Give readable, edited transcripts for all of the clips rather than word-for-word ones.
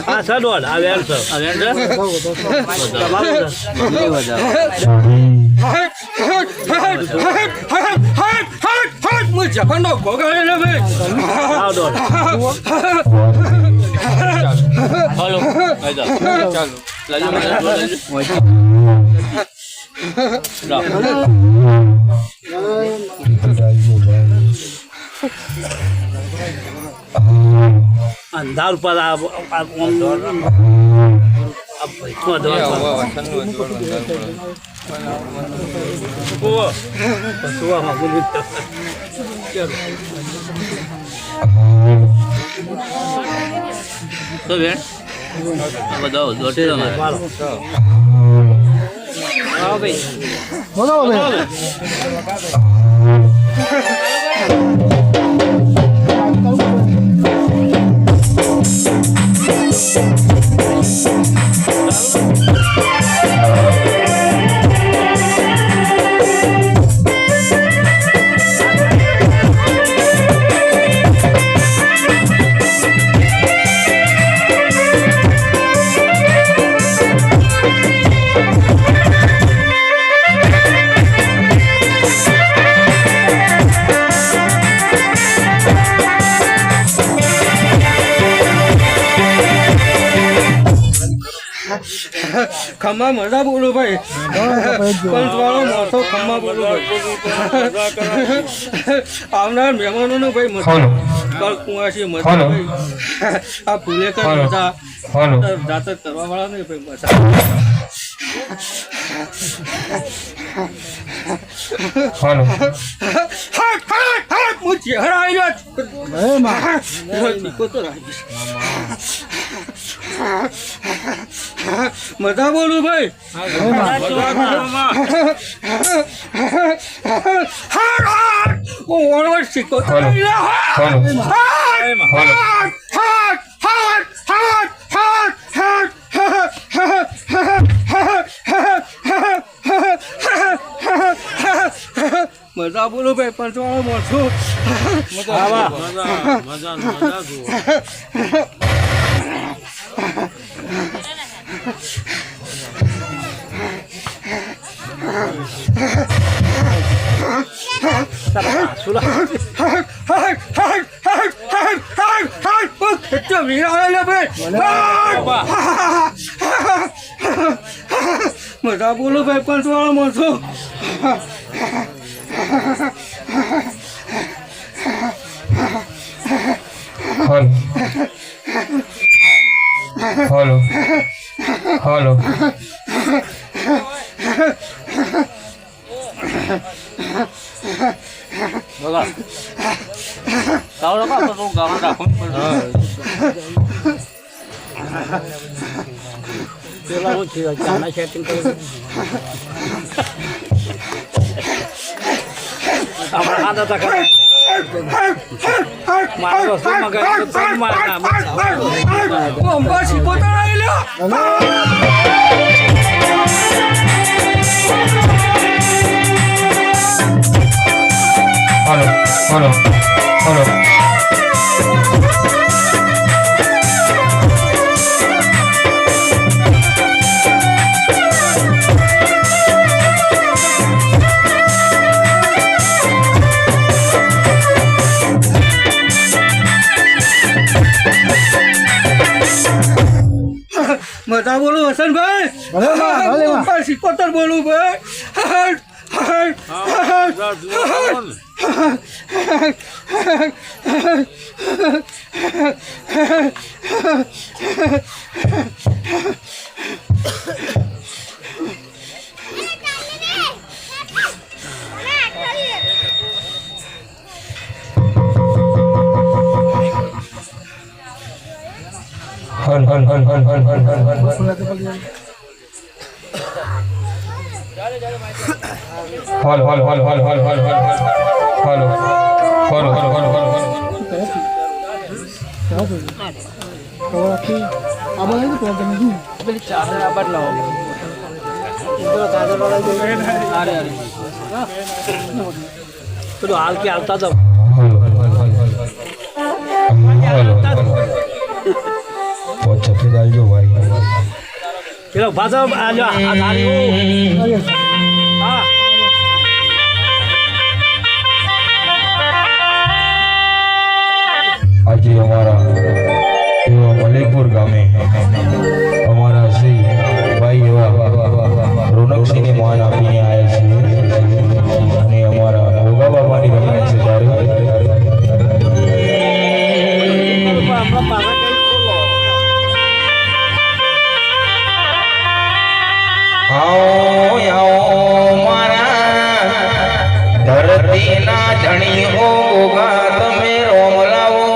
હા સર દોડ આ વેર સર આ વેર સર મુજે કંડો ગોગાડે ને ભાઈ આવ દોડ હાલો આજા ચાલો લાજો અંધાર પર બધા ખમ્મા મજા બોલો ભાઈ પંચવાળો મોટો ખમ્મા બોલો ભાઈ આવનાર મહેમાનોનો ભાઈ મજા કુંવાસી મજા ભાઈ આ ફૂલેકર મજા જાતક કરવા વાળા ને ભાઈ મજા મુજે હરાઈ મજા બોલું ભાઈ શીખો મજા બોલો ભાઈ પંચવાળો મોટો મજા મજા મજા મજા બોલો ભાઈ પંચવાળો મોટો Hello. Hello. Bola. Kau nak apa tu kau nak pun. Dia lalu dia jangan setting tu. Apa ada tak kan? Mana tu mana? Oh, masih kota lain lah. Hello. Hello. Hello. મજા બોલું હસનભાઈ સિકોતર બોલું ભાઈ પેલું હાલ કે આવતા તો સફેદ આવજો ભાઈ પેલો ભાષા હા આજે અમારા એવા મલેકપુર ગામે અમારા શ્રી ભાઈ એવા રોનકસિંહને માન આપીને આવ્યા છીએ અને અમારા ભોગા બાબાની રમણ છે ત્યારે આવો આવો મારા ધરતીના ધણી હો ભોગા તમે રોમ લાવો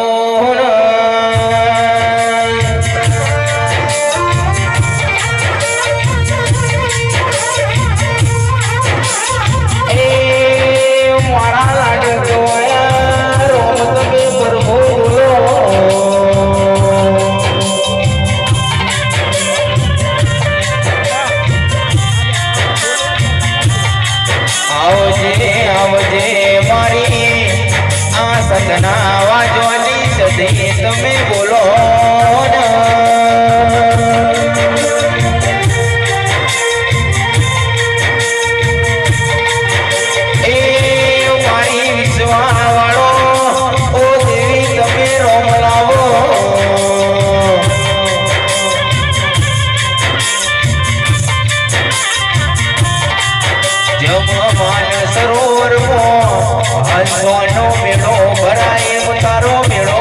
તમે બોલો એ મારી વિશ્વા વાળો ઓ દેવી તમે રોમ લાવો જમવાન સરોવરમાં હસવાનો મેળો ભરાય તારો મેળો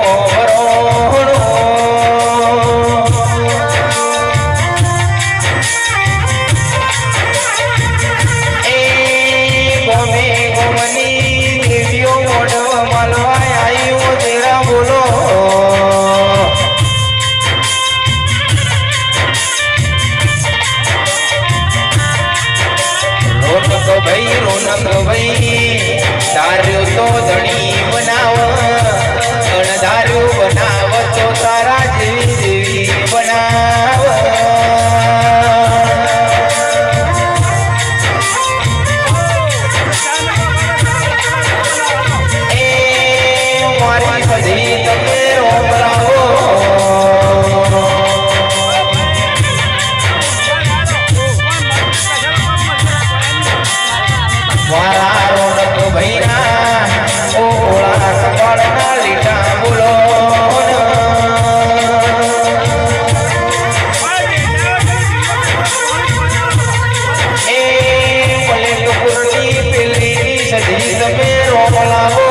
દારૂ તો ધણી બનાવ દારૂ બનાવ તો તારા જેવી જેવી બનાવ એ મારી બધી તમે રોમરાવો મારા રોનક ભૈરા ઓળા કપાળના લીટા બોલો એ મલેકપુરની પેલી સદી તમે રોમ લાવો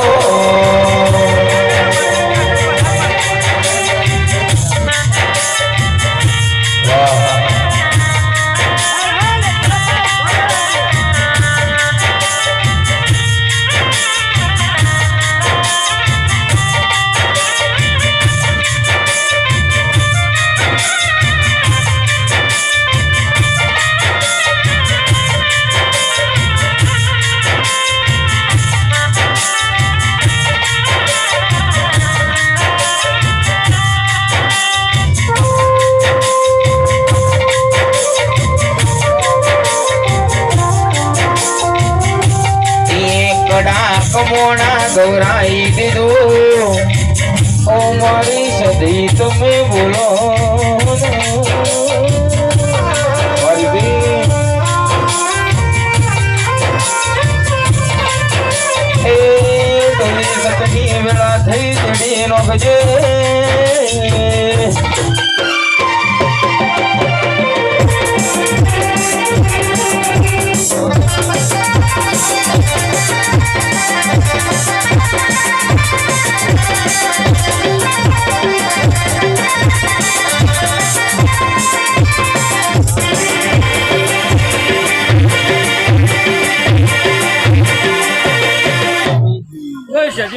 કમોણા ગૌરાઈ દીધું ઓ મારી સદી તમે બોલો એ તમે સતની વેળા થઈ જડી નો ગજે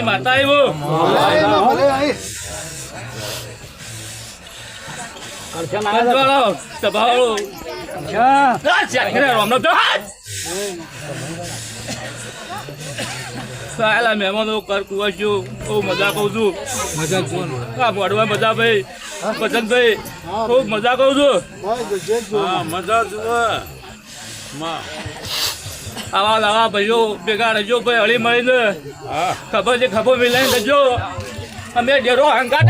કુંવાસી માતા આવ્યો કંચવાળો સભાવાળો રામનો તો સાહેલા મહેમાનો કર કુંવાસીઓ બહુ મજા કહું છું હા મોડવા મજા ભાઈ વસંતભાઈ ખૂબ મજા કહું છું મજા આવા લાવા ભાઈઓ ભેગા રહેજો ભાઈ હળી મળીને ખબર છે ખબર મિલાઈને રહેજો અમે ડેરો હંગાટ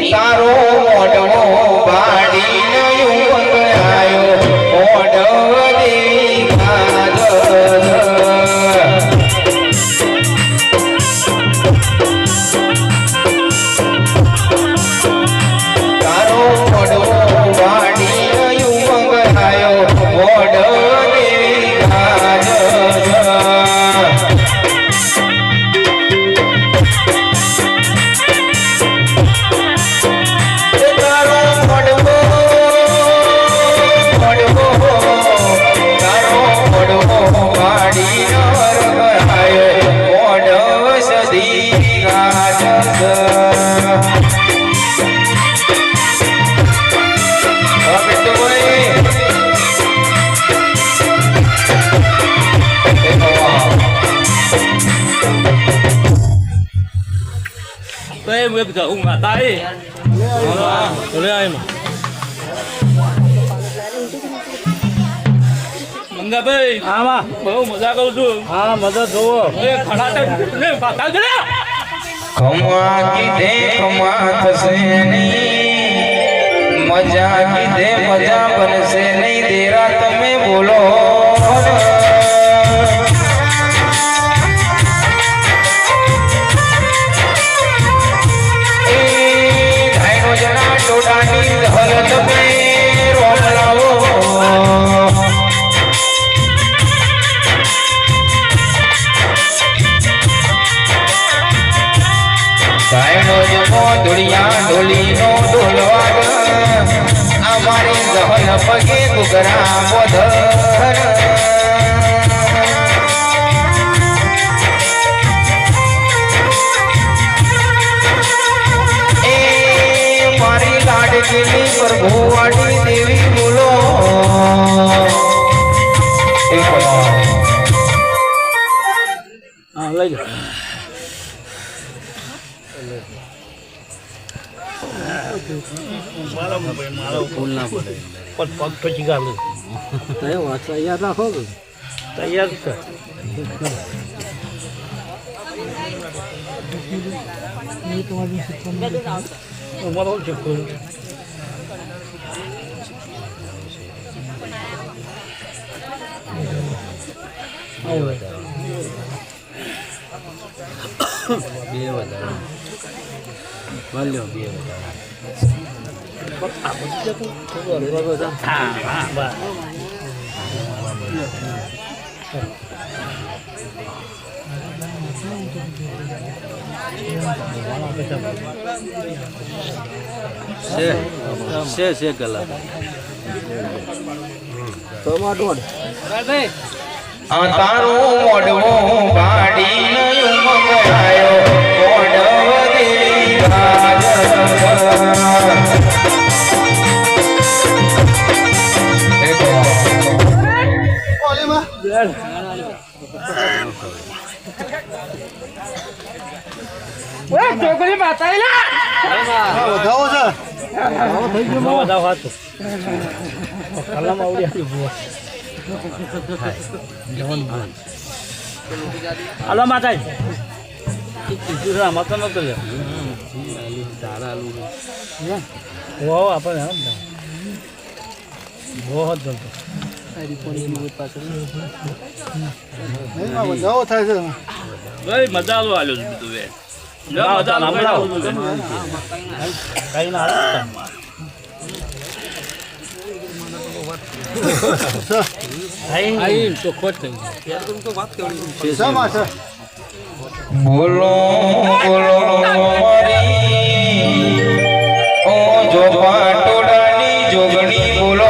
તારો મોઢો પાડીને યુવક આયો મોઢો દેખાજ તારો મોઢો પાડીને યુવક આયો મોઢો દેખાજ હું માતા મંગાભાઈ આમાં બહુ મજા કરું છું હા મજા જોવો ખમા કીધે ખમા થશે નહીં મજા કીધે મજા બનશે નહીં દેરા તમે બોલો ટોડાની હલ તમે રોમલાવો સાયણો જમો દુનિયા ઢોલીનો ઢોલવાગ અમારી દહન પગે ગુગરા બોધર લાડકીની પ્રભુવાડી દેવી બોલો લઈ જાઓ ફૂલ ના પડે પણ પગ તો ચીગાલું તૈયાર રાખો તૈયાર છે અમારો છે ફૂલ બે વધારે બે છે ગલા તારું મોઢવો પાડીને મંગાયો મોઢવ દેવી રાજ છોકરી માતા વધાવો છે વધાવો હતો કલામ આવડી હાલો માતા માતા નતો લે તારા આલુ આપણે બહુ હતો વધાવો થાય છે ભાઈ મજા આલો આલ્યો છે બધું કઈ ના ચોખ્ખો જ થઈ વાત કરવી બોલો બોલો મારી ઓ જો પાટોડાની જોગણી બોલો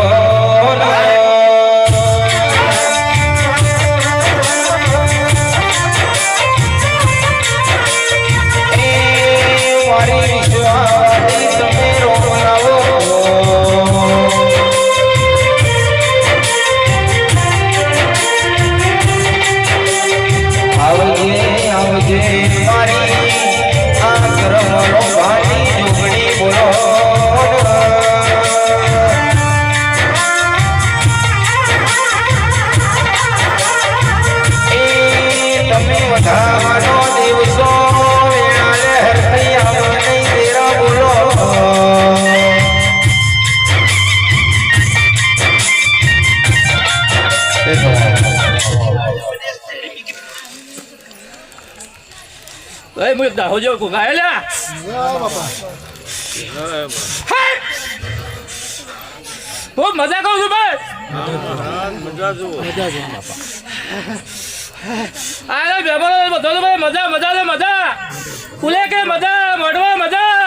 મારી વિશ્વાસી તમે રોમનાવો આવજે આવજે મારી આ કરમનો ભાઈ જોગણી બોલો એ તમે વધારવાનો દિવસો વેળાલે હરતી આવવાની તેરા બોલો એ મુજબ દાહો જો કો ગાયલા ખૂબ મજા કહું છું ભાઈ અરે બેબરો બધો તો ભાઈ મજા મજા ને મજા કુલે કે મજા મળવા મજા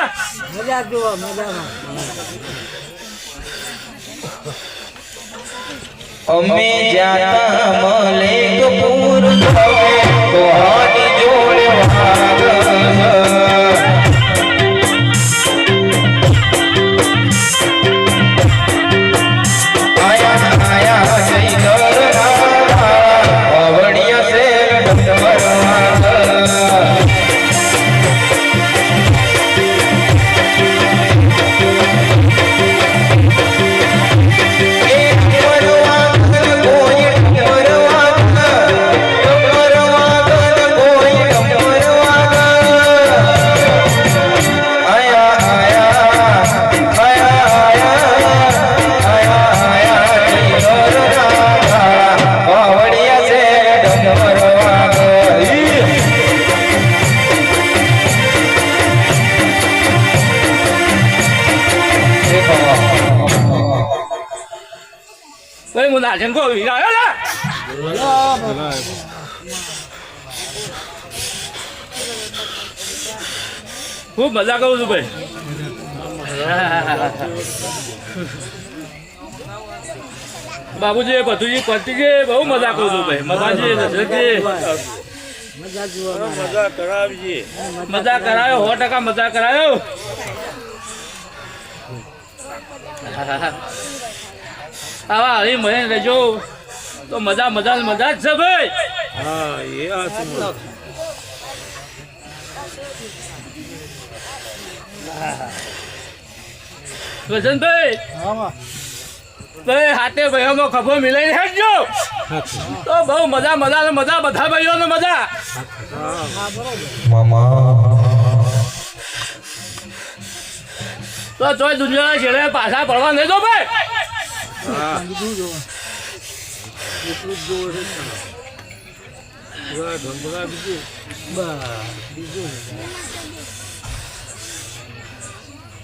અમે જાતા મલેકપુર હવે તો હાથ જોડે વાગ આયા આયા જઈદર અવડિયા શેર ડમરવાગ ભાઈ હું નાચન કો વિરાયો લા ખૂબ મજા કરું છું ભાઈ બાબુજી પતુજી પતિજી બહુ મજા કરું છું ભાઈ મજાજી દશરથજી મજા કરાવજી મજા કરાયો 100% મજા કરાયો આવા હરી મને રહેજો તો મજા મજા મજા જ છે ભાઈ હા એ વસંતભાઈ ભાઈ હાથે ભાઈઓમાં ખભો મિલાઈ હેડજો તો બહુ મજા મજા ને મજા બધા ભાઈઓને મજા મામા તો ચોય દુનિયાના છેડે પાછા પડવા નહીં દો ભાઈ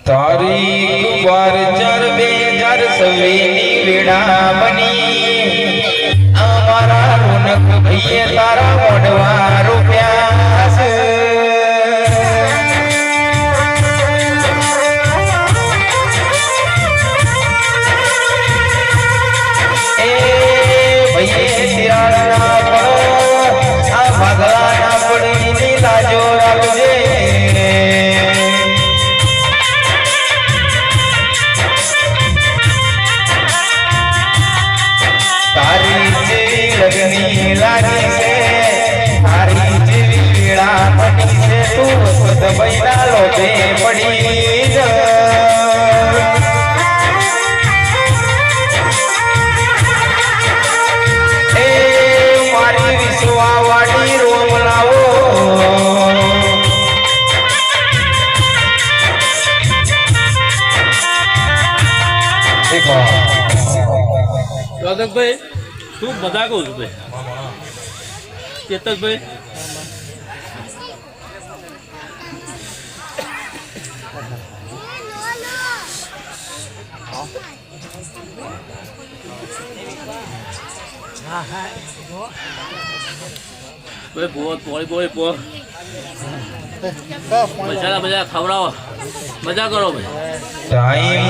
તારીખ 12/4/2026 ની વેળા બની અમારા રોનક ભાઈએ તારા મોઢવા રૂપિયા છે એ ભાઈએ શિયાળાના પર આ ભાગલાના પડીની લાજો રાખજે લગની લાગી છે તારી જેવી પીડા પડી છે તું ખુદ બૈરા લોભે પડી જ એ મારી વિશ્વાવાડી રોમ લાવો રોદકભાઈ ખૂબ મજા કહું છું ભાઈ ચેતકભાઈ ભાઈ બહુ તોડી બોય બહુ મસાલા બધા ખવડાવો મજા કરો ભાઈ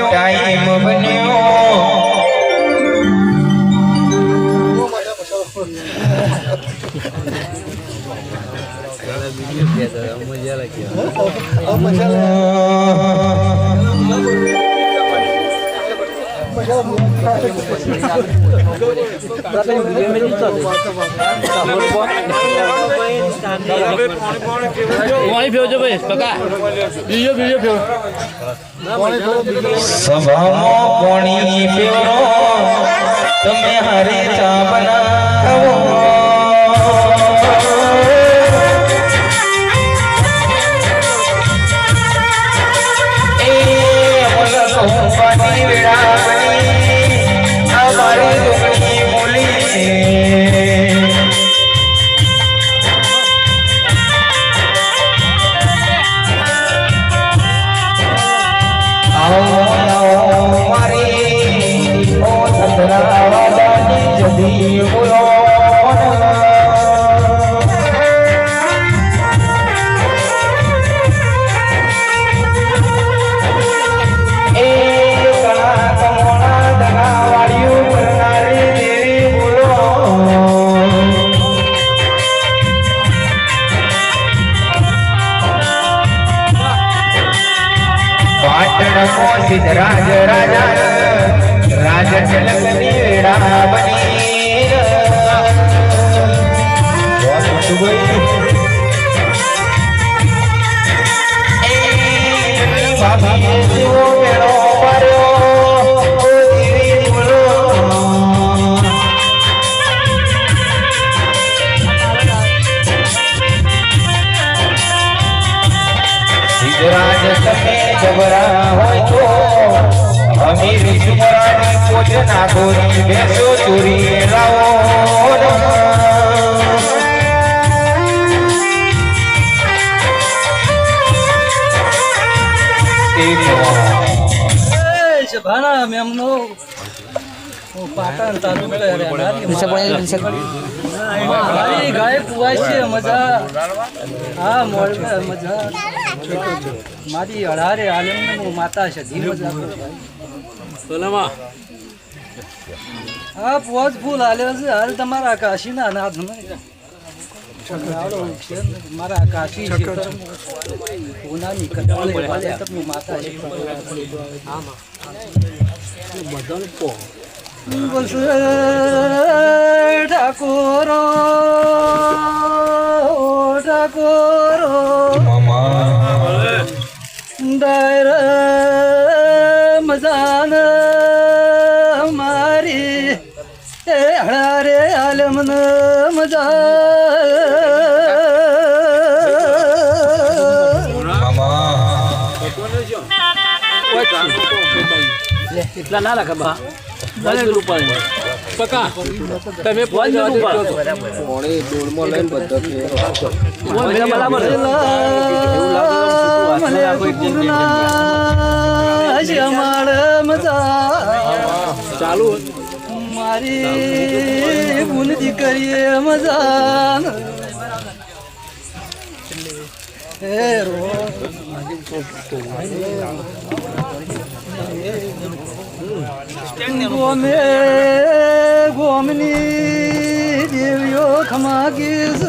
ટાઈમ બન્યો પાણી પીવજો ભાઈ કાકા બીજો પીવો સભામાં પાણી પીવો તમે હારે ચા બનાવો પાણી વેળા બની અમારી ડુંગળી બોલી છે રાજ રાજા રાજ ઝલકની વેળા બની ભાભીએ જેવો મેળો ભર્યો દેવી બોલો સિદ્ધરાજ તમે જબરા હોય તો અમીર સુમરાની પોજ ના ગોરી બેસો ચોરી લાવો ભાણા મેમનો પાટણ તાલુકા મારી ગાય પુવાય છે મજા હા મોડ મજા મારી અઢારે આલમ માતા છે ધી મજા સોલામાં હા પોચ ફૂલ હાલ્યો છે હાલ તમારા કાશીના અનાથ મારા કાશી પૂનાની કટવાળી માતા છે ઠાકોરો ઠાકોરો દાયર મજાન મારી એ હળારે આલમન મજા એટલા ના લાગે બા પકા તમે ચાલુ મારી બુનદી કરીએ મજા ગોમે ગોમની દેવીઓ ખમાગીસ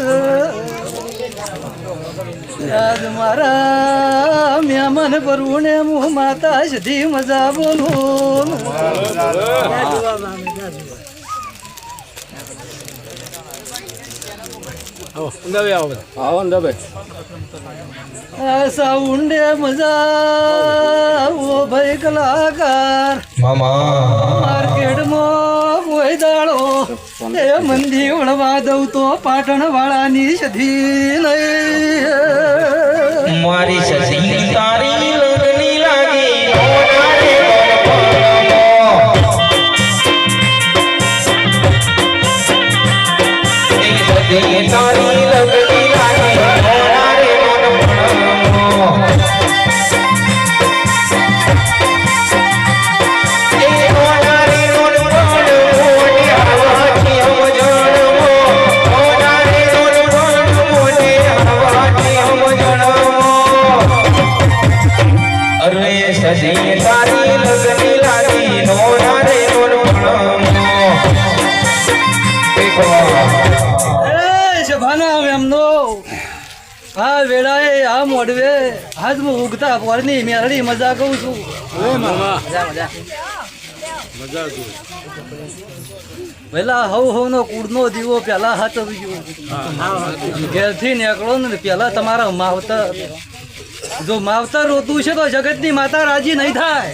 આજ મારા મહેમાન પરવુને હું માતા સુધી મજા બોલું સાઉન્ડે મજા ઓ ભાઈ કલાકાર માર્કેટમાં કોઈ દાડો એ મંદી વળવા દઉં તો પાટણ વાળાની સધી નહીં મારી સસી તારી લગની લાગી તારી લગની લાગી હા વેળાએ આ મોડવે આજ હું ઉગતા પોરની મેરડી મજા કહું છું. મજા મજા પેલા હવ નો કુળનો દીવો પેલા હાચવજો. ઘેરથી નીકળો ને પેલા તમારા માવતર, જો માવતર રોતું છે તો જગતની માતા રાજી નહીં થાય.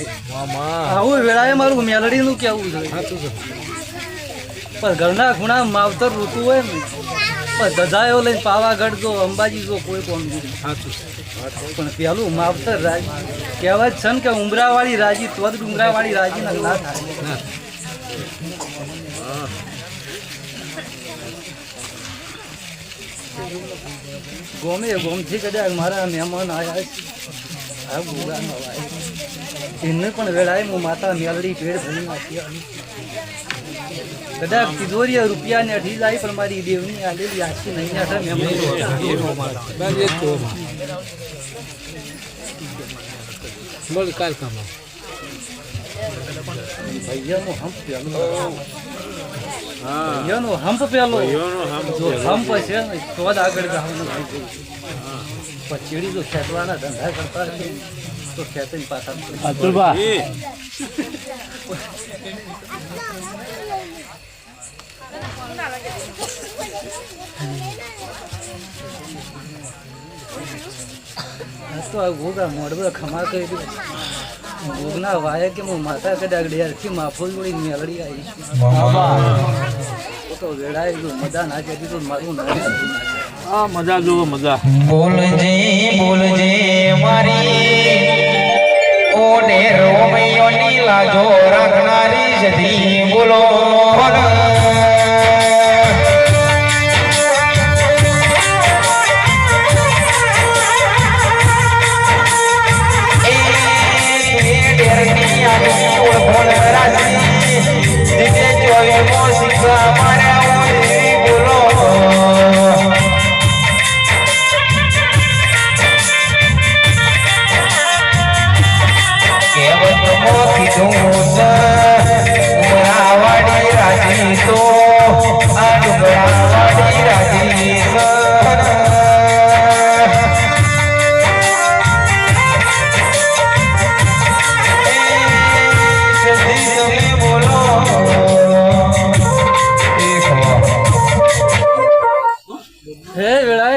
આવું વેળાએ મારું મેલડીનું કેવું છે. પણ ઘરના ખૂણા માવતર રોતું હોય ને પણ ધજાયો લઈને પાવાગઢ જો અંબાજી જો કોઈ કોમ નહીં. પણ પેલું માવતર રાજી કહેવાય છે ને કે ઉમરાવાળી રાજી તો જ ઉમરાવાળી રાજી ના થાય. ગોમથી કદાચ મારા મહેમાન આવ્યા છે એમને પણ વેળાએ હું માતા મેલડી પેડ ભરી નાખી. કદાચ તિજોરી રૂપિયા ને અઢી જાય પણ મારી દેવની આલેલી આખી નહીં ભૈયાનો હંપ પેલો જો હંપ છે ને તો જ આગળ જવાનું. પચીડી જો ખેતવાના ધંધા કરતા હશે તો ખેતરી પાછા તો આ ગોગા મોડવા ખમા કરી દઉં. ગોગના વાય કે હું માતા કદાચ ડેરથી માફો જોડી મેલડી આવી છું. તો વેળાએ જો મજા ના કરી તો મારું ના મજા જુઓ મજા. બોલજે બોલજે મારી ઓને રોમૈયોની લાજો રાખનારી સધી બોલો.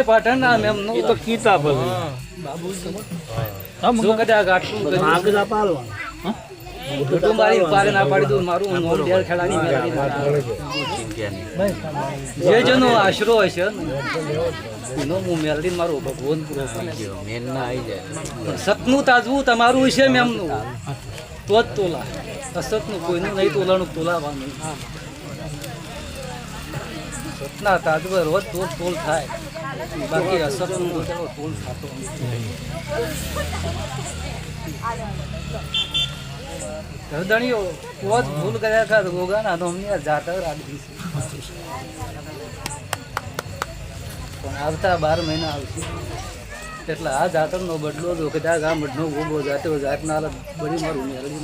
પાટણ ના મેમ નો તો કીતા બધું જો કદાચ આટલું કુટુંબ મારી ઉપારે ના પાડી દઉં મારું નોમ ડેર ખેડાની જે જેનો આશરો હશે એનો હું મેલડી મારો ભગવાન સતનું તાજવું તમારું છે મેમનું તો જ તોલા. અસતનું કોઈનું નહીં તોલાનું તોલાવાનું. સતના તાજવા રોજ તોલ તોલ થાય બાકી અસતનું બોલાવો તોલ થતો હરદણીઓ પોત ભૂલ કર્યા ખા ગોગાના તો અમને જાતા રાખી પણ આવતા 12 મહિના આવશે એટલે આ જાતરનો બદલો જો કદાચ આ મઢનો ગોબો જાતો જાતના બધી મારું મેળવી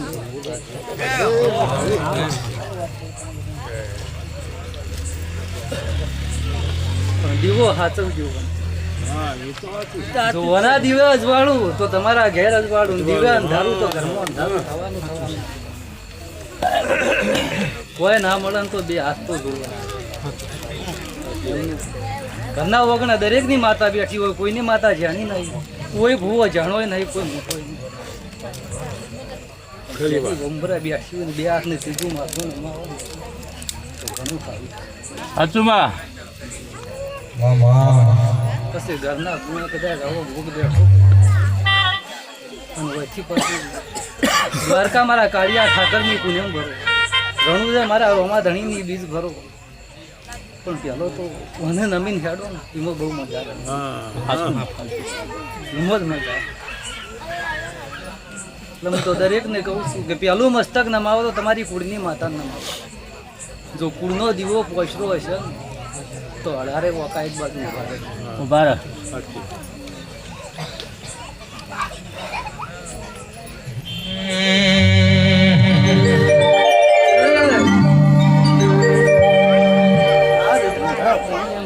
દીવો હાચવજો. જોવાના દીવે અજવાળું તો તમારા ઘેર અજવાળું, દીવે અંધારું તો ઘરમાં અંધારું થવાનું. કોઈ ના મળે તો બે હાથ તો જોવા. ઘરના વગણા દરેક ની માતા બેઠી હોય, કોઈની માતા જાણી નહીં, કોઈ ભૂવો જાણો નહીં, કોઈ મોટો ગોમરા બેઠી હોય બે હાથ ને ત્રીજું માથું તો ઘણું ખાવું. સાચુમાં પછી ઘરના ગુણ કદાચ આવો ભોગ બેઠો અને વચ્ચે પછી દ્વારકા મારા કાળિયા ઠાકરની પુણ્યમ ભરો, રણુજા મારા રોમા ધણીની બીજ ભરો. પણ પેલો તો મને નમીન હેડો ને એમાં બહુ મજા આવે, એમાં જ મજા આવે. એટલે હું તો દરેકને કહું છું કે પેલું મસ્તક નમાવો તો તમારી કુળની માતા નમાવો. જો કુળનો દીવો પોચરો હશે ને તો અઢારે વોકા એક બાજુ ઉભા રહે.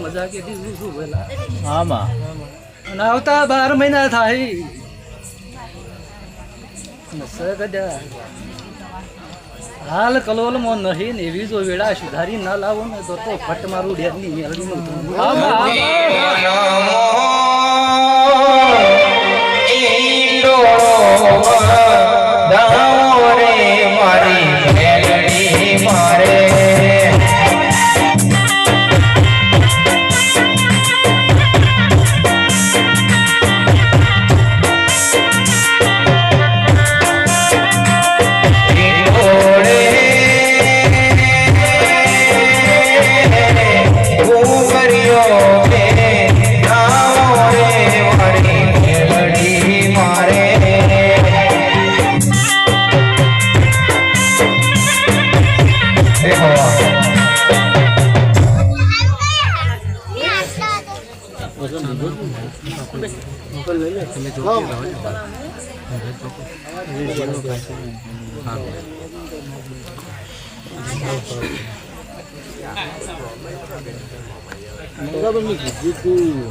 મજા કે શું પેલા આમાં અને આવતા 12 મહિના થાય કદા હાલ કલોલમાં નહીં ને એવી જો વેળા સુધારી ના લાવો ને તો ફટ મારું ડેરની મેળવીનું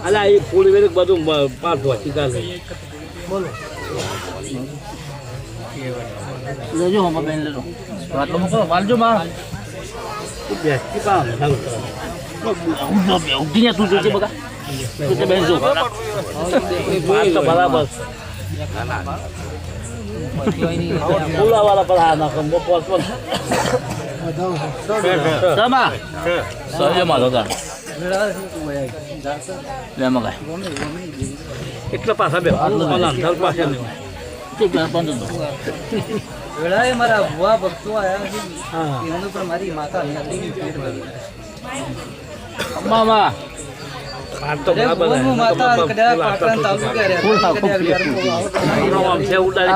અલા એ ફૂલ વેર બધું પાર પહોંચી ચાલે બોલો લેજો હમ બેન લેજો આટલો મોકો વાલજો માં તું બેસતી પામ ચાલો ઉઠીને તું જોજે બગા તું તે બેસજો વાત તો બરાબર બોલા વાળા પર આ નાખો મો પોસ પર સમા સહે માં દાદા લે મગાય એટલા પાછા બે અંધાર પાસે વેળાએ મારા ભુવા ભક્તો આયા છે એનું પણ મારી માતા મામા તો માતા કદાચ પાટણ તાલુકા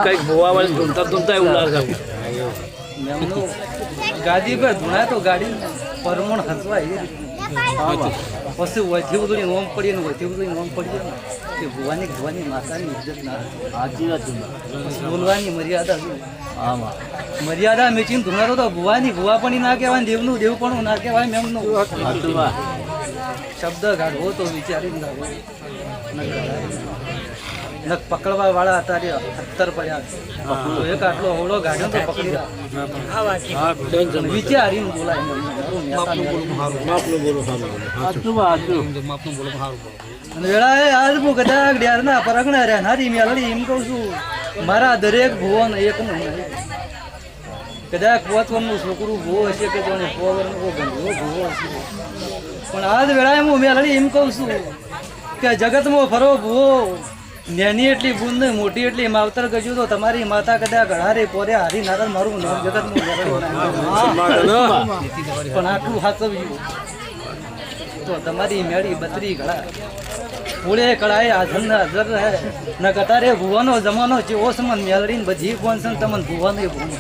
કઈક ભુવા વાળી ધૂમતા ગાડી પર ધૂણા તો ગાડી પરમણ હસવાય પછી વધી બધું નોમ પડીએ ને વધી બધું નોમ પડીએ ને કે ભુવાની માતાની ઇજ્જત ના સાચી વાત બોલવાની મર્યાદા મર્યાદા મેચીને ધુનારો તો ભુવા પણ ના કહેવાય દેવનું દેવ પણ ના કહેવાય મેમનું શબ્દ કાઢવો તો વિચારી ન પકડવા વાળા અત્યારે 70 પડ્યા એક આટલો હોળો ગાડ્યો તો પકડી વિચારીને બોલાય વેળાએ આજ હું કદાચ ડેરના પરગણા રહ્યા નારી મેલડી એમ કહું છું મારા દરેક ભુવન એકનું કદાચ 5 વર્ષનું છોકરું ભૂવો હશે કે જાણે 100 વર્ષનો ભૂવો હશે પણ આજ વેળાએ હું મેલડી એમ કહું છું કે જગતમાં ફરો ભૂવો નેની એટલી બુંદ ને મોટી એટલી માવતર ગજુ તો તમારી માતા કદાચ ગળારે પોરે હારી નારાયણ મારું નામ જગતનું પણ આટલું હાચવ્યું તો તમારી મેળી બત્રી ગળા પૂળે કળાએ હાજર હાજર રહે ન કતારે ભુવાનો જમાનો જેવો સમન મેળવીને બધી પહોંચશે તમને ભુવાનો ભૂમ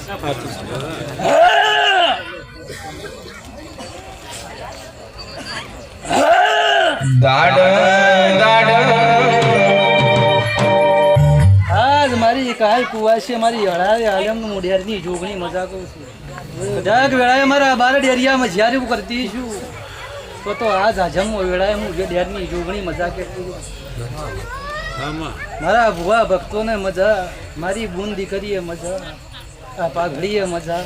આજ મારી કાલ કુવાશે મારી હળાવે આલમનું મોઢિયારની જોગણી મજા કહું છું કદાચ વેળાએ મારા બાર ડેરિયામાં જ્યારે હું કરતી છું તો આજ હાજમો વેળાએ હું ડેરની જોગણી મજા કરતી મારા ભુવા ભક્તોને મજા મારી બૂન દીકરીએ મજા આ પાઘડીએ મજા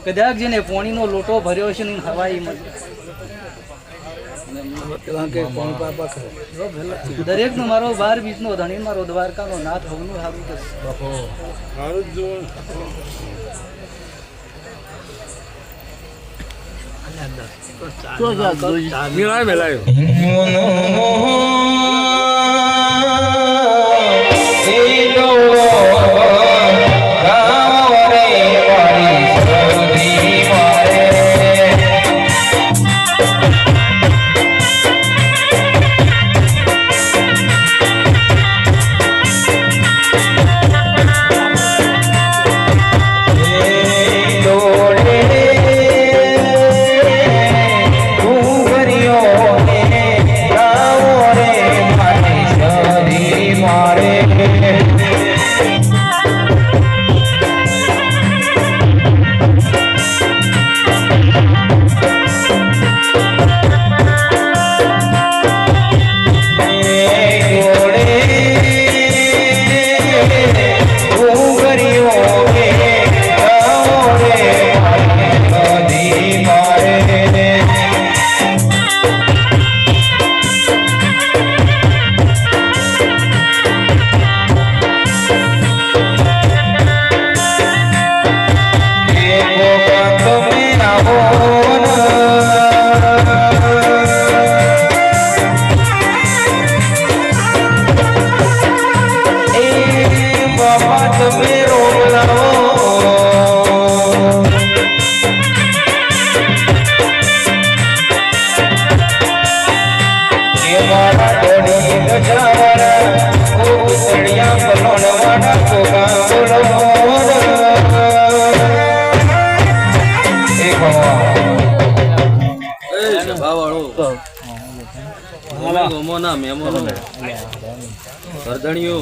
કદાચ જેને પોણીનો લોટો ભર્યો છે ને હવાઈ મજા દરેક નો મારો 12 બીજનો ધણી મારો દ્વારકાનો નાથ હોવાનું સારું રે ગોમોના મહેમાનો ગરધણીઓ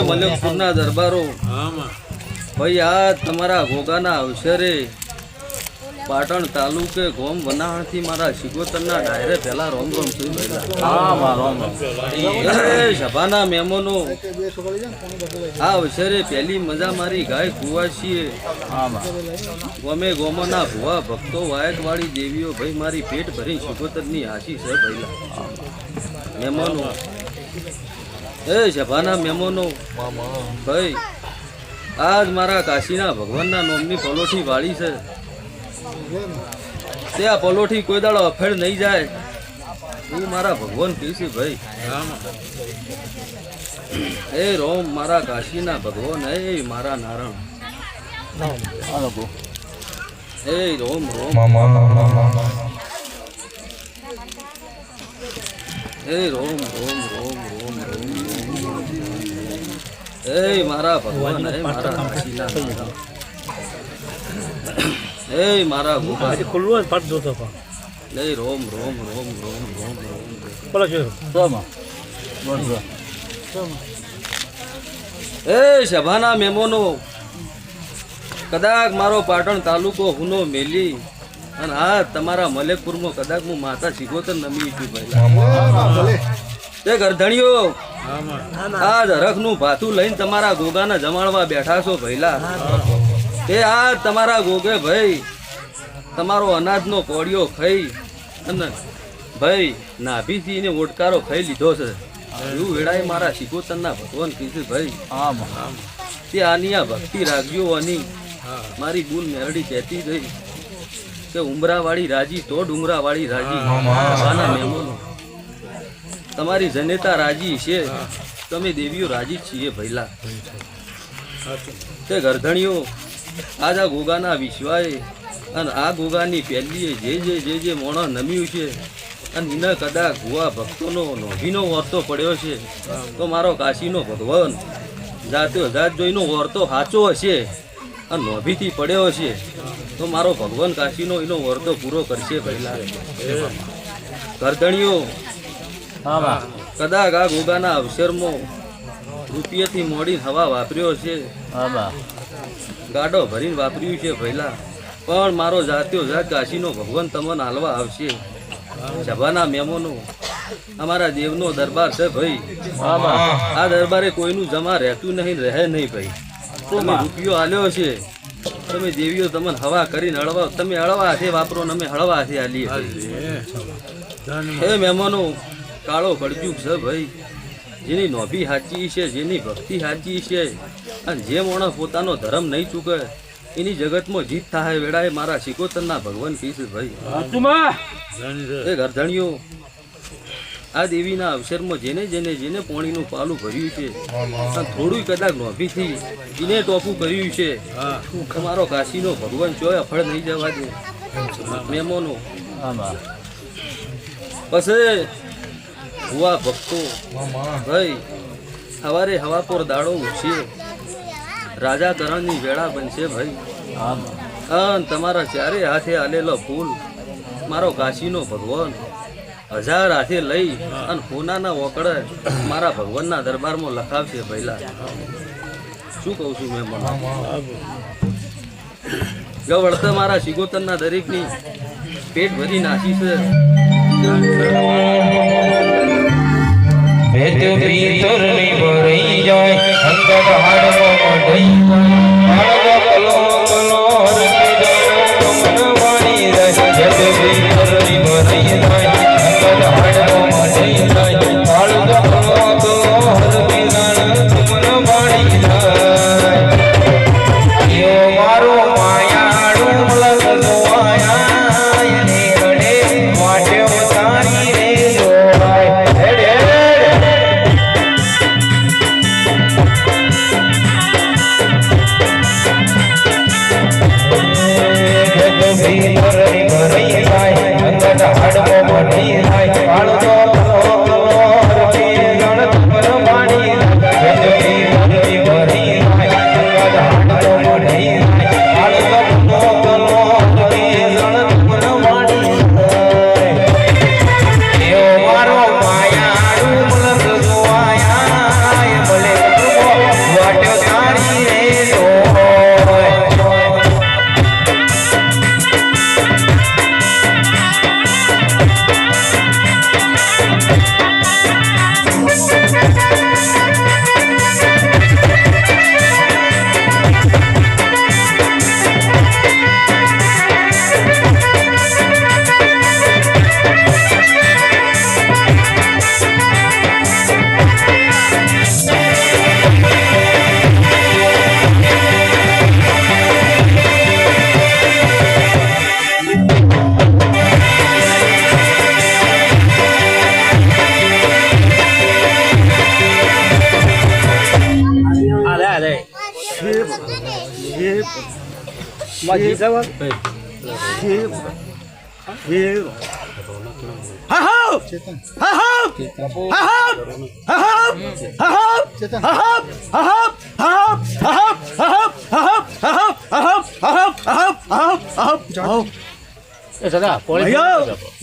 મલકપુરના દરબારો ભાઈ આ તમારા ગોગાના અવસરે પાટણ તાલુકે ગોમ વનાણથી મારા શિગોતરના ડાયરે પહેલા રોમ રોમ થઈ ગયેલા સભાના મહેમાનો આ અવસરે પહેલી મજા મારી ગાય કુવાસીએ ગોમે ગોમોના ભુવા ભક્તો વાયકવાળી દેવીઓ ભાઈ મારી પેટ ભરી શિગોતરની આશી છે ભઈલા મહેમાનો સભાના મહેમાનો ભાઈ આજ મારા કાશીના ભગવાનના નોમની પલોઠી વાળી છે તે આ પલોઠી કોઈ દાડો અફેડ નહીં જાય હું મારા ભગવાન કહીશ ભાઈ એ રોમ મારા કાશીના ભગવાન એ મારા નારાયણ એ રોમ રોમ એ રોમ રોમ રોમ રોમ રોમ એ મારા ભગવાન એ મારા કાશીના નારાયણ એ મારા ગોપા ખુલ્લું પાટ જોતો એ રોમ રોમ રોમ રોમ રોમ રોમ બોલો છો એ સભાના મહેમાનો કદાચ મારો પાટણ તાલુકો હુનો મેલી અને આ તમારા મલેકપુરમાં કદાચ હું માતા શિગોતર નમી છું ભાઈ તે ગરધણીઓ આ હરખનું ભાથું લઈને તમારા ગોગાના જમાડવા બેઠા છો ભઈલા એ આ તમારા ગોગે ભાઈ તમારો અનાજનો કોડિયો ખાઈ અને ભાઈ નાભીથી ને ઓટકારો ખાઈ લીધો છે એવું વેળાએ મારા શિકોતરના ભગવાન કીધું ભાઈ તે આની આ ભક્તિ રાખજો આની મારી બુન મેરડી કહેતી રહી કે ઉમરાવાળી રાજી તો ડુંગરાવાળી રાજી સભાના મહેમાનો તમારી જનેતા રાજી છે તમે દેવીઓ રાજી છીએ ભઈલા તે ગરધણીઓ આજ આ ગોગાના વિશ્વાએ અને આ ગોગાની પહેલીએ જે મોણો નમ્યું છે અને એને કદાચ ભુવા ભક્તોનો નોભીનો વર્તો પડ્યો છે તો મારો કાશીનો ભગવાન જાત્યો જાત જોઈનો વર્તો સાચો હશે અને નોભીથી પડ્યો છે તો મારો ભગવાન કાશીનો એનો વર્તો પૂરો કરશે પહેલા ગરધણીઓ કદાચ આ ગોગાના અવસરમાં રૂપિયાથી મોડી હવા વાપર્યો છે ગાડો ભરીને વાપર્યું છે પહેલા પણ મારો જાત્યો જાત કાશીનો ભગવાન તમને હાલવા આવશે સભાના મહેમાનો અમારા દેવનો દરબાર છે ભાઈ આ દરબારે કોઈનું જમા રહેતું નહીં રહે નહીં ભાઈ તમે રૂપિયો આલ્યો છે તમે દેવીઓ તમને હવા કરીને હળવા તમે હળવા હાથે વાપરો ને અમે હળવા હાથે આલીએ હે મહેમાનો કાળો કળજુગ છે ભાઈ જેની નોભી સાચી છે જેની ભક્તિ સાચી છે અને જે માણસ પોતાનો ધર્મ નહીં ચૂકે એની જગતમાં જીત થાય વેળાએ મારા શિકોતરના ભગવાન કહીશ ભાઈ એ ગરધણીઓ આ દેવીના અવસરમાં જેને પોણીનું પાલું ભર્યું છે અને થોડું કદાચ નોભીથી એને ટોપું કર્યું છે તમારો કાશીનો ભગવાન ચોય અફળ નહીં જવા દે મહેમાનો પછી હુવા ભક્તો ભાઈ સવારે હવાપોર દાડો ઉછે રાજા કરણની વેળા બનશે ભાઈ અને તમારા ચારે હાથે આલેલો ફૂલ મારો કાશીનો ભગવાન 1000 હાથે લઈ અને હોનાના ઓકળે મારા ભગવાનના દરબારમાં લખાવશે પહેલા શું કહું છું મેં જો વળતે મારા શિગોતરના દરેકની પેટ ભરી નાખી છે ભેદ ભીતર ની ભરાઈ જાય અંગત હાડમાં મઢઈ હાડમાં કલો કલો હરકે જાય મન વાણી રહે ભેદ ભીતર ની ભરાઈ જાય અંગત હાડમાં મઢઈ જાય હાડમાં કલો કલો હરકે જાય મન વાણી જાય યો મારો માયાડું મલક જોવાયા એને રડે માટે તારી રે જોવાય ભીતર ભરાઈ જાય અંગત હાડમાં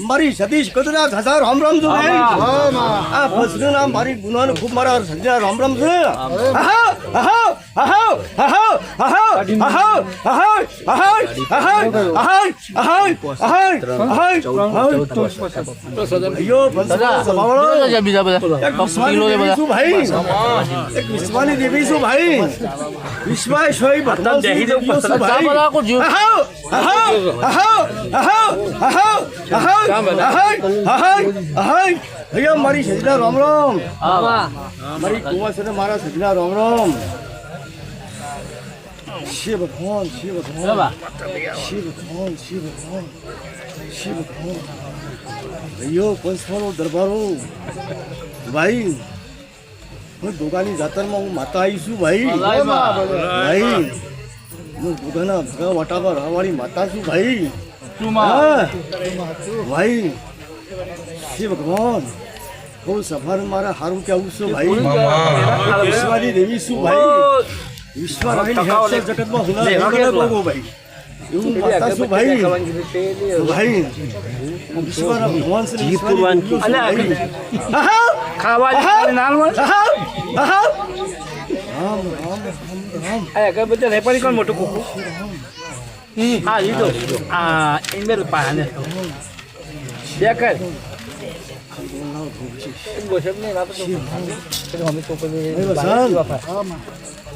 મારી સતીશ કદરા હજાર રામ રામ છે ભાઈ આ બસનું નામ મારી ગુનાનું ખૂબ મારા સજ્જા રામ રામ છે વિશ્વાની દેવી શું ભાઈ વિશ્વાસ હોય બધા ભૈયા મારી સજના રામ રામ મારી કુંવર છે મારા સજના રામ રામ શિવ ભગવાન શિવ ભગવાન શિવ ભગવાન શિવ ભગવાન શિવ ભગવાન ભૈયો પંચમાનો દરબારો ભાઈ હું દોગાની જાતરમાં હું માતા આવી છું ભાઈ ભાઈ હું દોગાના ભગા વાટામાં રહેવાળી માતા છું ભાઈ ભાઈ શિવ ભગવાન બહુ સફર મારા હારું કેવું છું ભાઈ વિશ્વાની દેવી શું ભાઈ વિશ્વા જગતમાં ભાઈ એવું માતા છું ભાઈ ભાઈ વિશ્વના ભગવાન મોટું કુકુ હા લીધો આ ઇન્દર પાને દેખાય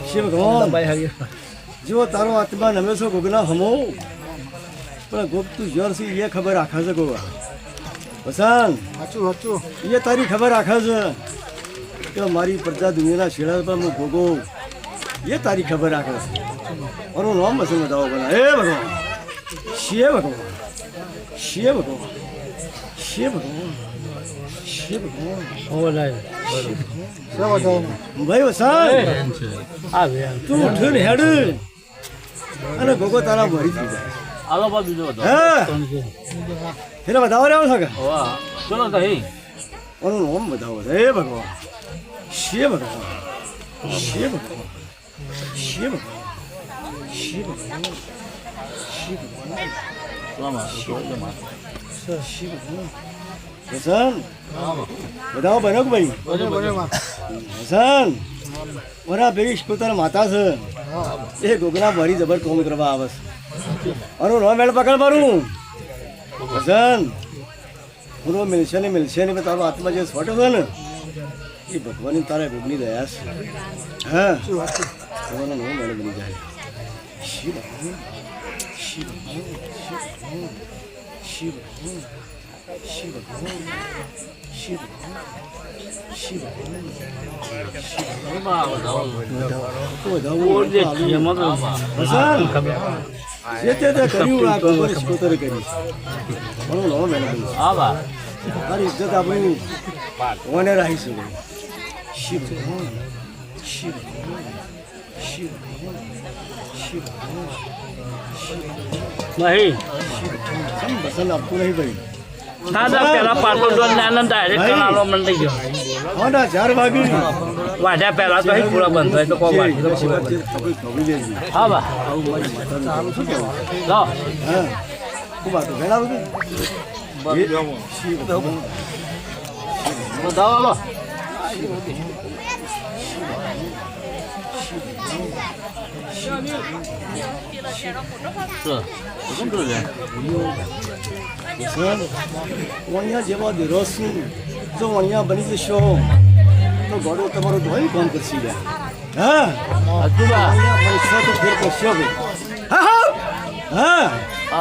શિવ ભગવાન જો તારો આત્મા નમે છો ગોગના હમો પણ ગોગ તું જોર છે એ ખબર રાખે છે ગોગા પસંદ એ તારી ખબર રાખે છે કે મારી પ્રજા દુનિયાના છેડા પર હું ગોગો એ તારી ખબર રાખે છે મારું નામ પસંદ બતાવો બના હે ભગવાન શિવ ભગવાન શિવ ભગવાન શિવ ભગવાન શિવ ભગવાન ભાઈ વસંત તું ઉઠીને હેડ અને ગોગો તારા મરી થઈ જાય એને બતાવો રહ્યો છો કે મારું નામ બતાવો હે ભગવાન શિવ ભગવાન શિવ ભગવાન શિવ ભગવાન શિવ ભગવાન શિવ ભગવાન શિવ ભગવાન વસંત બતાવો બનો કે ભાઈ વસંત મારા ભેગી પોતાના માતા છે એ ગોગના મારી જબર કોમ કરવા આવે છે મારું નો મેળ પકડ મારું વસંત પૂરો મિલશે ને તારો આત્મા જે સ્વટ છે ને એ ભગવાનની તારા ગોગની દયા છે હા ભગવાનનો નો મેળ બની જાય શિવ ભગવાન શિવ ભગવાન શિવ ભગવાન શિવ ભગવાન શિવ ભગવાન શિવ ભગવાન મારી ઇજ્જત આપણી કોને રાખીશું શિવ ભગવાન શિવ ભગવાન શિવ ભગવાન શિવ ભગવાન પસંદ આપતું નહીં ભાઈ પેલા પાટો ડોન આનંદ ડાયરેક્ટ કરાલો મન થઈ ગયો હોના 4 વાગી વાઢ્યા પહેલા તો પૂરા બંધ થાય તો કો વાઢી હા બા લો હા ખૂબ આ તો ઘણા બધું બતાવો લો વણિયા જેવા રસું જો વણિયા બની જશો તો ગોળો તમારો ધોઈ કામ કરશી ગયા હા વણિયા તો ફેર કરશો હા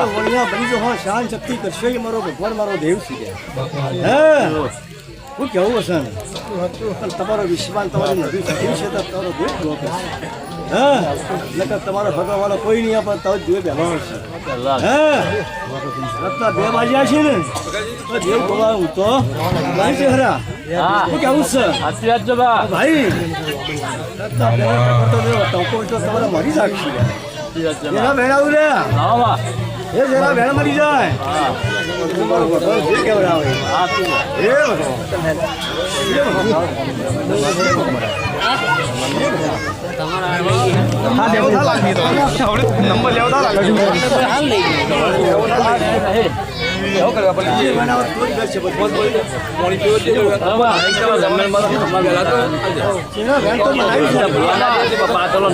વણિયા બની જો હા શાન શક્તિ કરશો એ મારો ભગવાન મારો દેવ છે હા હું કેવું હશે તમારો વિશ્વાસ તમારી નદી થતી છે તો તમારો દેવ લો કરશે હા નકર તમારા ભગવાન કોઈ નહીં આપે તો જ દેવ બેઠો હશે હા રત્ના 2 વાગ્યા છે ને તો દેવ બોલાવ હું તો ભાઈ છે હરા હું કેવું છે સાચી વાત છે બા ભાઈ રત્ના 2 કરતો દેવ ટોકો તો તમારે મરી જાગશે એના ભેળાવું રે એ જરા ભેળ મરી જાય તમારો ભગવાન જે કેવડાવે એ ભગવાન હા દેવતા લાગી તો નંબર લેવતા લાગે હાલ લઈ એવું કરવા પડે જે બનાવ થોડી ગશે બસ બોલી મોણી પીવો છે હા જમણ માં ગલા તો સીના વેણ તો બનાવી છે પપ્પા ચલો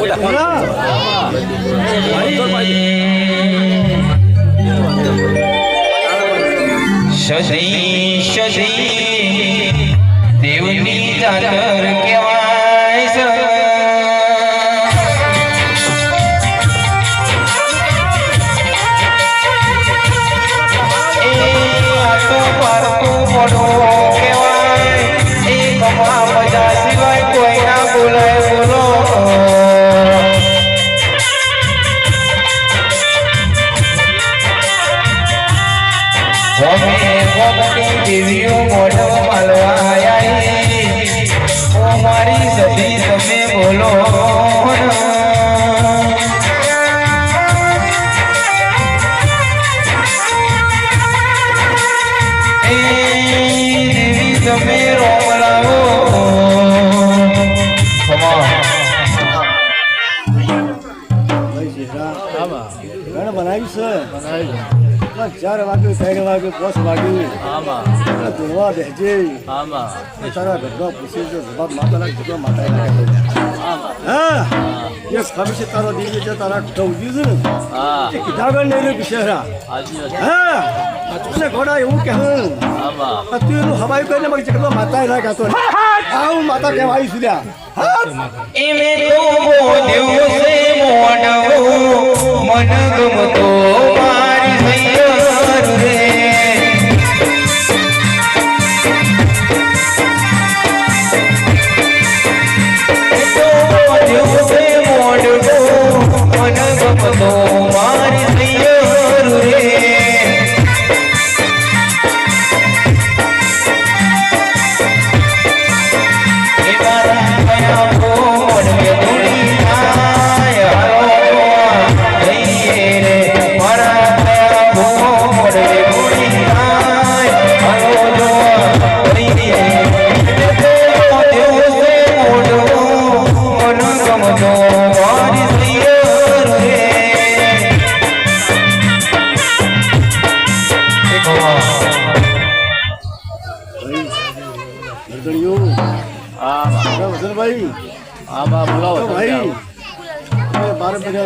શશી શશી દેવની ચાદર કહેવાય છે દેવીઓ મોઢો માલવા મારી સતી તમે બોલો દેવી તમે રોમ લાવો બનાવી છે 4 વાગ્યું 3 વાગ્યું 5 વાગ્યું ધોવા બેજે તારા ઘરમાં પૂછી જો જવાબ માતા ઘરમાં માતા હા યસ ખમીસે તારો દીવી છે તારા કૌજી છે ને એ કિતાબન ને બિશરા હા તુને ઘોડા એવું કહું તું એનું હવાઈ કરીને મગ ચકલો માતા લાગાતો આવું માતા કહેવાય સુદ્યા એમે તો બોલ્યો છે મોઢો મન ગમતો મારી સૈયર રે તો બોલ્યો છે મોઢો મન ગમતો મારી સૈયર રે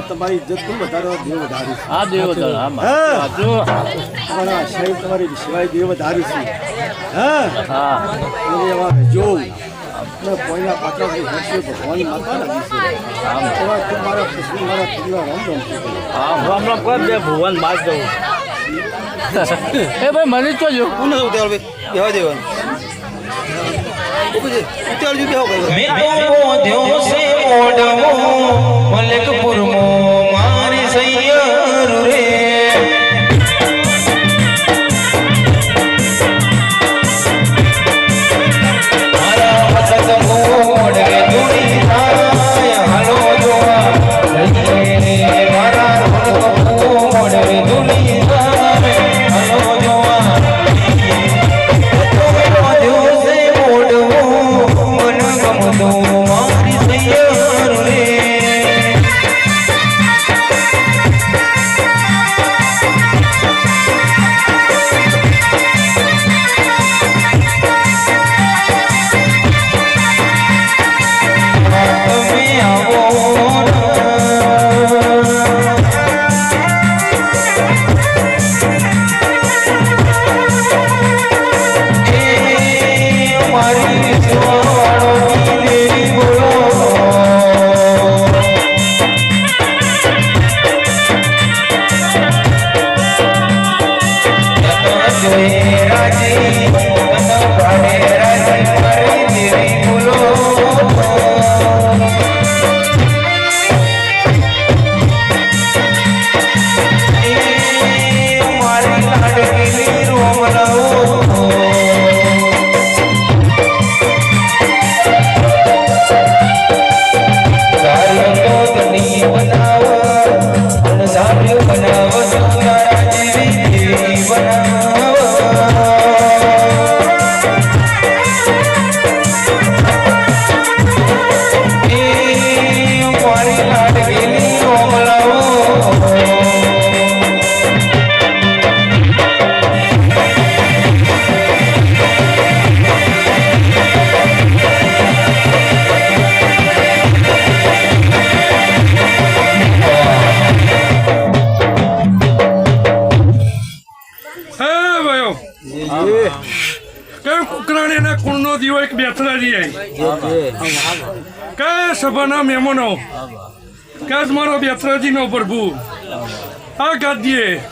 તમારી ઇજ્જત ખૂબ વધારો દેવ વધારી છે હા દેવ તમારા શરીર તમારી સિવાય દેવ વધારી છે હા જો કોઈના પાત્ર ભગવાન માતા લાગી છે મારા કૃષ્ણ મારા પરિવાર રામ રામ દે ભગવાન માર દઉં એ ભાઈ મને તો જો કોને ઉતાર બેવા દેવાનું મલકપુર મારી સૈયર રે મારા વસત મોડ રે દુની થાય હાલો જોવા મારા મોડ રે દુની થાય હાલો જોવા મન ગમતો મારી સૈયર રે બનાવ કયો કુકરાણીના કુળનો દીવો એક બેથરાજી કયા સભાના મહેમાનો કાજ મારો બેથરાજીનો પ્રભુ આ ગાદીએ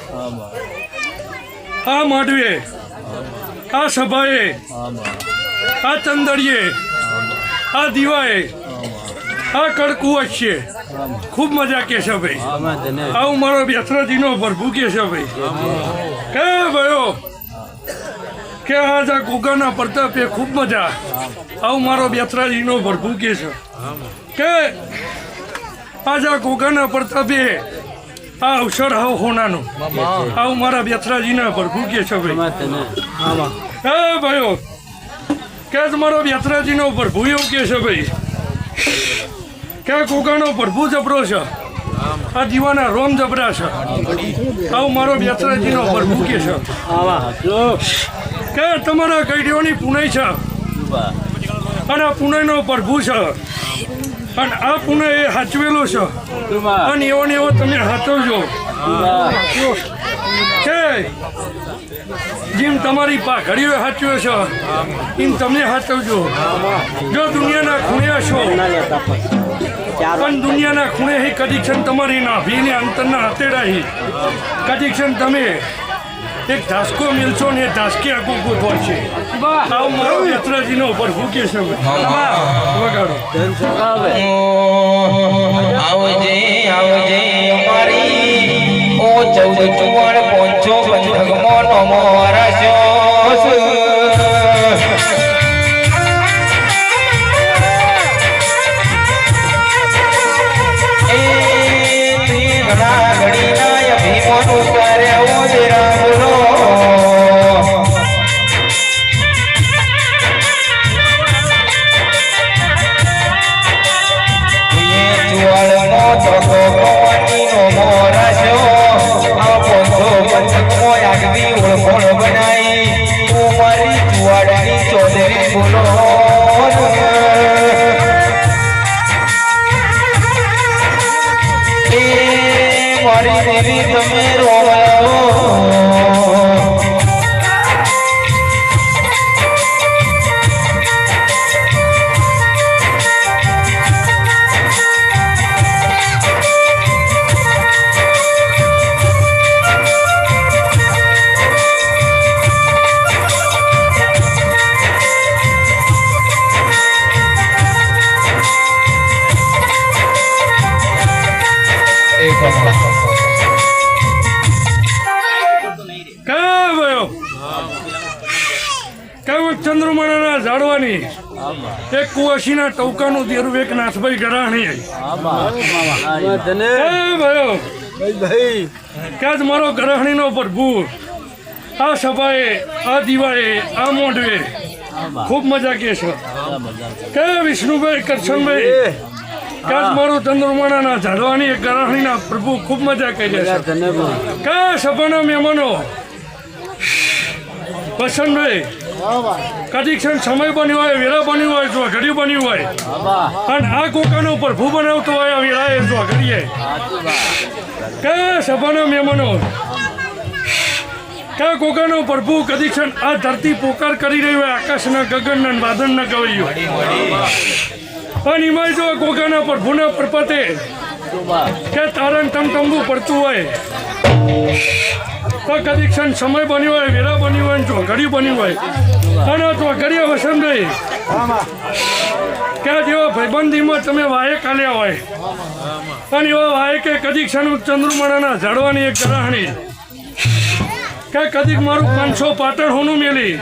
આ માંડવે આ સભાએ આ ચંદડીએ આ દીવાએ આ કડકું છે ખૂબ મજા કેશવભાઈ આવું મારો બેથરાજીનો પ્રભુ કેશવભાઈ કે ભાઈઓ કે આજ આ ગોગાના પ્રતાપે ખૂબ મજા આવું મારો બેથરાજીનો પ્રભુ કેશવ કે આજ આ ગોગાના પ્રતાપે આ અવસર હાવ હોનાનો આવું મારા બેથરાજીના પ્રભુ કેશવભાઈ હે ભાઈઓ કે મારો બેથરાજીનો પ્રભુ એવું કે છે ભાઈ કે ગોગાનો પ્રભુ જબરો છે આ દીવાના રોમ જબરા છે આવું મારો બેથરાજીનો પ્રભુ કે છે કે તમારા કઈડીઓની પુનાઈ છે અને આ પુનાઈનો પ્રભુ છે અને આ પુનાઈ એ હાચવેલો છે અને એવો ને એવો તમે હાચવજો કે જેમ તમારી પાઘડીઓ હાચવે છે એમ તમે હાચવજો જો દુનિયાના ખૂણે છો પણ દુનિયાના ખૂણે હી કદી ક્ષણ તમારી નાભીને અંતરના હતેડા કદી ક્ષણ તમે એક ધાસકો મિલશો ને એ ધાસકે આગો ગોઠવો છે આવું મારો બેથરાજીનો પ્રભુ કે છે વગાડો આવજે આવજે અમારી ઓ 14 પંથકમાં નમો રસ્યો એ ઘણા ઘડીના અભિમાનું કર્યા રામલો મારી દેવી તમે રોવાયો ચંદ્રમાના ઝાડવાની એક કુવાસીના ટોકાનું દેરું એક નાથભાઈ ગરાણી ક્યાં મારો ગરાણીનો પ્રભુ આ સભાએ આ દીવાએ આ મોઢવે ખૂબ મજા કે છે કે વિષ્ણુભાઈ કરશનભાઈ ક્યાં મારું ચંદ્રમાના ઝાડવાની એક ગરાણીના પ્રભુ ખૂબ મજા કરી છે કયા સભાના મહેમાનો વસંતભાઈ કદી ક્ષણ સમય બન્યો હોય વેરા બન્યું હોય જો ઘડી બન્યું હોય અને આ કોકાનો પ્રભુ બનાવતો હોય આ વેરાએ જો ઘડીએ કયા સભાના મહેમાનો કયા કોકાનો પ્રભુ કદી ક્ષણ આ ધરતી પોકાર કરી રહી હોય આકાશના ગગનના વાદળના ગવૈયો અને એમાં જો કોકાના પ્રભુના પ્રપતે કે તારણ ટમટંબુ પડતું હોય તો કદી ક્ષણ સમય બન્યો હોય વેરા બન્યું હોય જો ઘડી બન્યું હોય અને તો ઘડીએ વસંતભાઈ કે જેવા ભાઈબંધીમાં તમે વાયે કાલ્યા હોય અને એવા વાયે કે કદી ક્ષણ ચંદ્રમાના ઝાડવાની એક ગરાહણી કે કદીક મારું 500 પાટણ હોનું મેલી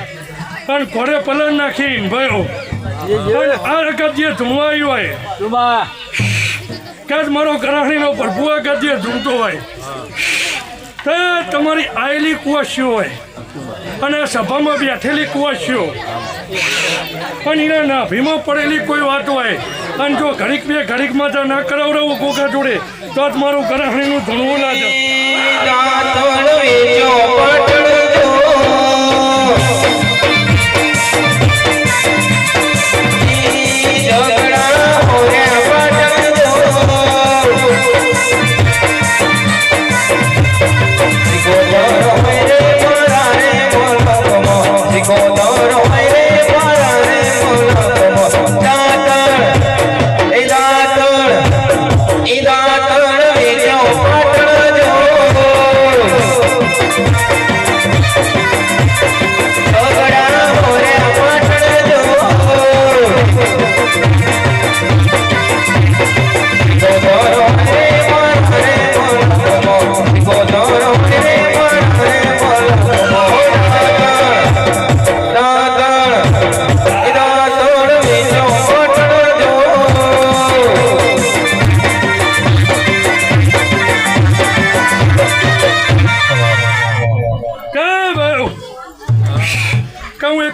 અને ઘોડે પલન નાખીને ભયો આ વખત જે ધૂણવાયું હોય કે મારો ગરાહણીનો પ્રભુ આ ગદ્ય ધૂણતો હોય તો તમારી આયેલી કુવાસીઓ હોય અને સભામાં બેઠેલી કુવાસીઓ પણ એના નાભીમાં પડેલી કોઈ વાત હોય અને જો ઘડીક બે ઘડીકમાં જો ના કરાવડાવું ગોગા જોડે તો જ મારું ગરાહણીનું ધૂણવું લાગે Oh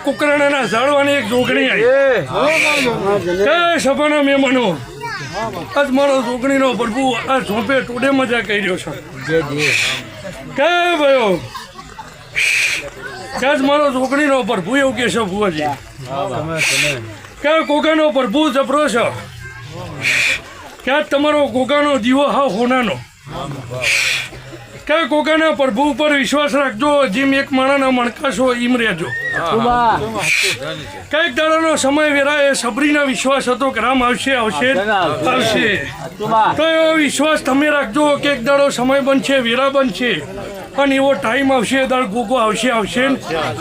કુકરાણાના ઝાડવાની એક જોગણી આવી કે સભાના મહેમાનો આજ મારો જોગણીનો પ્રભુ આ ઝોંપે ટોડે મજા કરી રહ્યો છે કે ભાઈઓ કે આજ મારો જોગણીનો પ્રભુ એવું કે છે ભુવાજી કે ગોગાનો પ્રભુ જબરો છે કે આજ તમારો ગોગાનો દીવો હાવ હોનાનો કે ગોગાના પ્રભુ ઉપર વિશ્વાસ રાખજો જેમ એક માણાના મણકાશો એમ રહેજો કઈક દાડાનો સમય વેરાય સબરીના વિશ્વાસ હતો કે રામ આવશે આવશે આવશે તો એવો વિશ્વાસ તમે રાખજો કે એક દાડો સમય બનશે વેરા બનશે અને એવો ટાઈમ આવશે દાડ ગોગો આવશે આવશે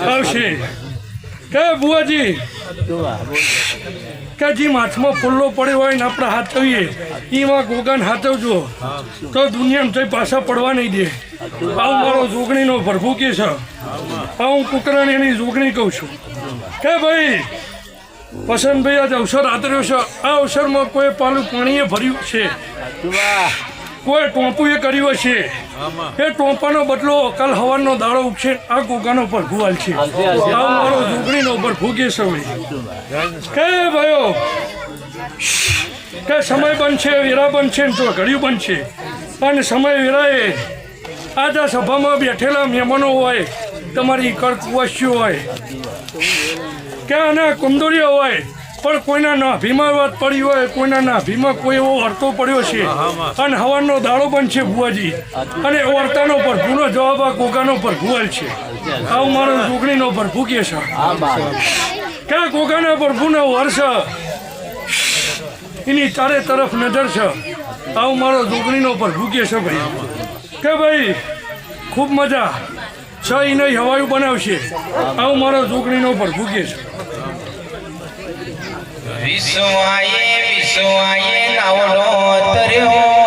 આવશે કે બુઆજી કે જેમ હાથમાં ફૂલ્લો પડ્યો હોય ને આપણે હાથવીએ એમાં ગોગાને હાથવજો તો દુનિયામાં જઈ પાછા પડવા નહીં દે આવું મારો જોગણીનો પ્રભુ કે છે હું કુકરાણી એની જોગણી કહું છું કે ભાઈ પસંદભાઈ આજ અવસર આદર્યો છે આ અવસરમાં કોઈ પાલું પાણીએ ભર્યું છે કોઈ ટોંપુએ કર્યું હશે એ ટોંપાનો બદલો કાલ હવાનો દાડો ઉગશે આ ગોગાનો પ્રભુ હાલ છે આવું મારો જોગણીનો પ્રભુ કે છે કે ભાઈઓ કે સમય બનશે વેરા બનશે ને તો ઘડિયું બનશે અને સમય વેરાએ આજ આ સભામાં બેઠેલા મહેમાનો હોય તમારી કળકુવાસીઓ હોય કે આના કુંદોરીઓ હોય પણ કોઈના નાભીમાં વાત પડી હોય કોઈના નાભીમાં કોઈ એવો વર્તો પડ્યો છે અને હવાનો દાડો બનશે ભુવાજી અને વર્તાનો પ્રભુનો જવાબ આ ગોગાનો પ્રભુ હાલ છે આવું મારો જોગણીનો પ્રભુ કે છે કે ગોગાના પ્રભુનો વર્ષ એની ચારે તરફ નજર છે આવું મારો જોગણીનો પ્રભુ કે છે ભાઈ કે ભાઈ ખૂબ મજા છ નહીં હવાયું બનાવશે આવું મારો જોગણીનો પ્રભુ કે છે વિશ્વાએ નાવડો તર્યો